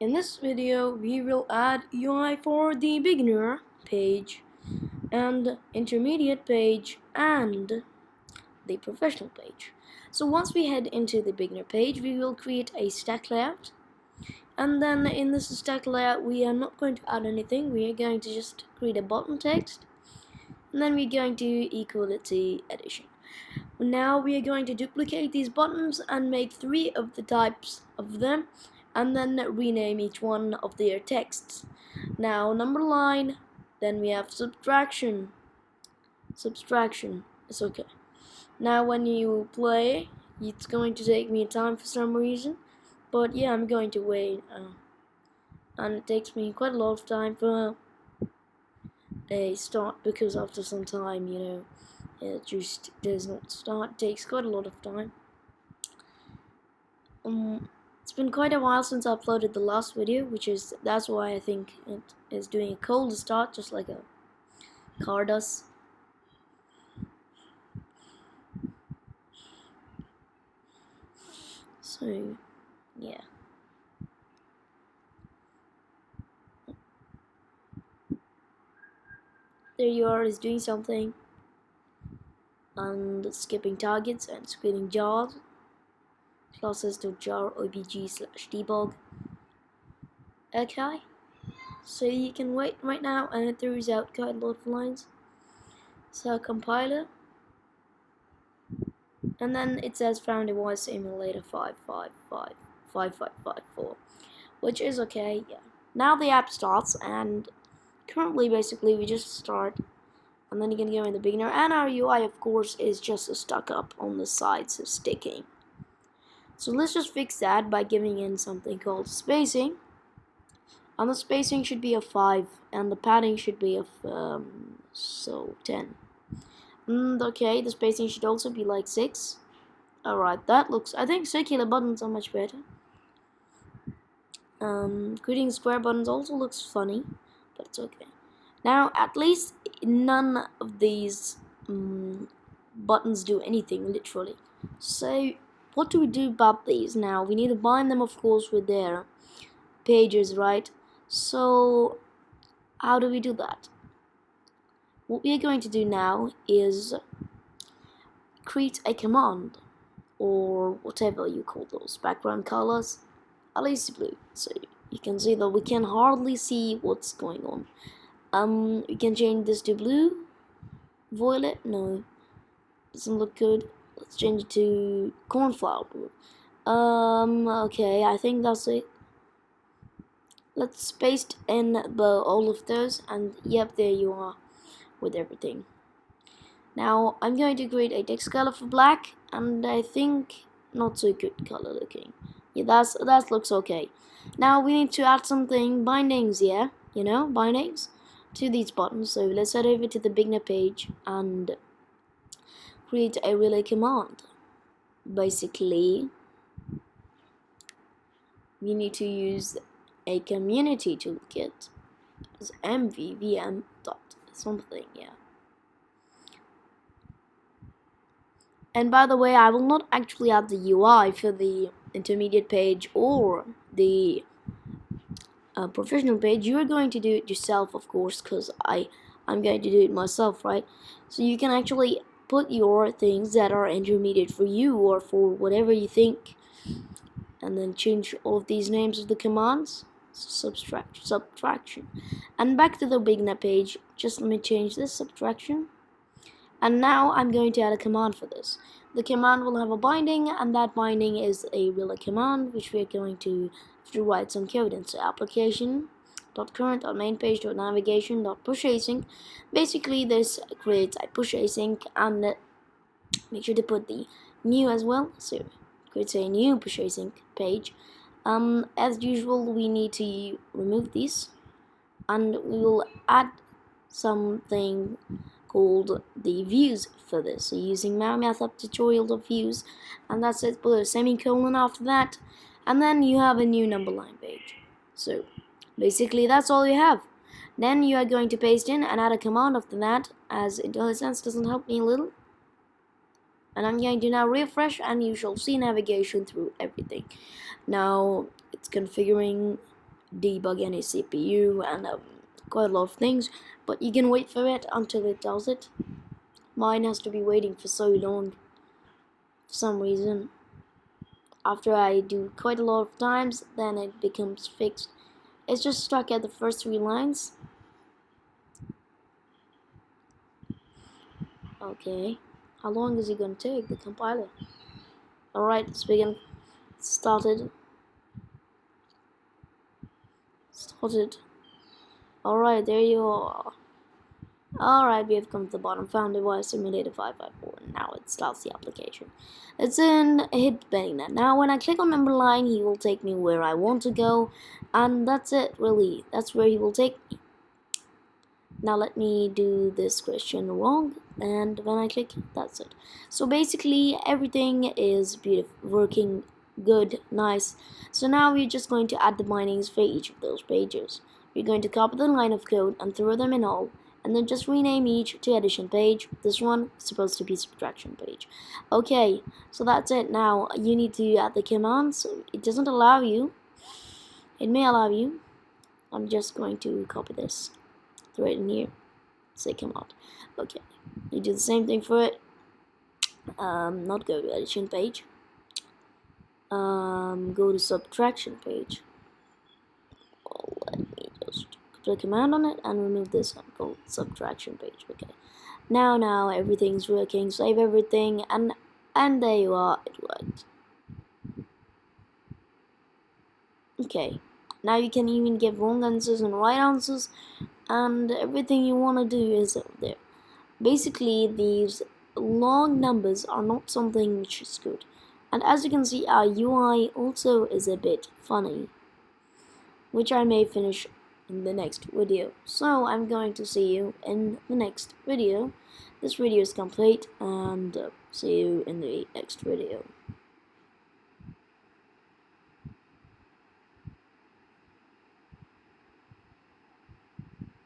In this video, we will add UI for the beginner page and intermediate page and the professional page. So once we head into the beginner page, we will create a stack layout, and then in this stack layout we are not going to add anything. We are going to just create a button text, and then we're going to equal it to addition. Now we are going to duplicate these buttons and make 3 of the types of them, and then rename each one of their texts. Now number line, then we have subtraction. It's okay. Now when you play, it's going to take me time for some reason, but yeah, I'm going to wait, and it takes me quite a lot of time for a start, because after some time, it just does not start. It takes quite a lot of time. It's been quite a while since I uploaded the last video, that's why I think it is doing a cold start, just like a car does. So yeah. There you are, is doing something, and skipping targets and squeezing jars, classes.jar obg/debug. Okay, so you can wait right now, and it throws out quite a lot of lines. So compiler, and then it says found a voice emulator 5555554, which is okay. Yeah. Now the app starts, and currently basically we just start, and then you can go in the beginner, and our UI of course is just stuck up on the sides, of sticking. So let's just fix that by giving in something called spacing, and the spacing should be of 5, and the padding should be of 10. Okay, the spacing should also be like 6. Alright, that looks, I think circular buttons are much better. Creating square buttons also looks funny, but it's okay. Now at least none of these buttons do anything, literally. So what do we do about these now? We need to bind them, of course, with their pages, right? So how do we do that? What we are going to do now is create a command, or whatever you call those background colors, at least blue, so you can see that we can hardly see what's going on. We can change this to blue, violet, no, doesn't look good. Let's change it to cornflower blue. Okay, I think that's it. Let's paste in all of those, and yep, there you are with everything. Now I'm going to create a text color for black, and I think not so good color looking. Yeah, that looks okay. Now we need to add something, bindings, yeah, bindings to these buttons. So let's head over to the beginner page and create a relay command. Basically, we need to use a community toolkit as mvvm dot something, yeah. And by the way, I will not actually add the UI for the intermediate page or the professional page. You are going to do it yourself, of course, because I'm going to do it myself, right? So you can actually put your things that are intermediate for you, or for whatever you think, and then change all of these names of the commands. Subtraction. And back to the beginner page, just let me change this, subtraction. And now I'm going to add a command for this. The command will have a binding, and that binding is a relay command, which we are going to have to write some code in. So application.current.mainpage.navigation.pushAsync. Basically, this creates a push async, and make sure to put the new as well. So it creates a new push async page. As usual, we need to remove these, and we will add something called the views for this. So using MAUI method tutorial of views, and that's it. Put a semicolon after that, and then you have a new number line page. So basically that's all you have. Then you are going to paste in and add a command after that, as IntelliSense doesn't help me a little. And I'm going to now refresh, and you shall see navigation through everything. Now it's configuring debug any CPU and quite a lot of things, but you can wait for it until it does it. Mine has to be waiting for so long for some reason. After I do quite a lot of times, then it becomes fixed. It's just stuck at the first 3 lines. Okay, how long is it going to take, the compiler? Alright, let's begin. Started. Alright, there you are. Alright, we have come to the bottom. Found device simulator 554. Now it starts the application. It's in hit Beta. Now when I click on number line, he will take me where I want to go, and that's it really. That's where he will take me. Now let me do this question wrong, and when I click, that's it. So basically everything is beautiful, working good, nice. So now we're just going to add the bindings for each of those pages. We're going to copy the line of code and throw them in all, and then just rename each to addition page. This one is supposed to be subtraction page. Okay, so that's it. Now you need to add the commands. So it doesn't allow you. It may allow you. I'm just going to copy this, throw it in here, say command. Okay, you do the same thing for it. Not go to addition page. Go to subtraction page. Let me just put a command on it and remove this one called subtraction page. Okay, now everything's working. Save everything, and there you are. It worked. Okay, now you can even give wrong answers and right answers, and everything you want to do is over there. Basically, these long numbers are not something which is good. And as you can see, our UI also is a bit funny, which I may finish in the next video. So I'm going to see you in the next video. This video is complete, and see you in the next video.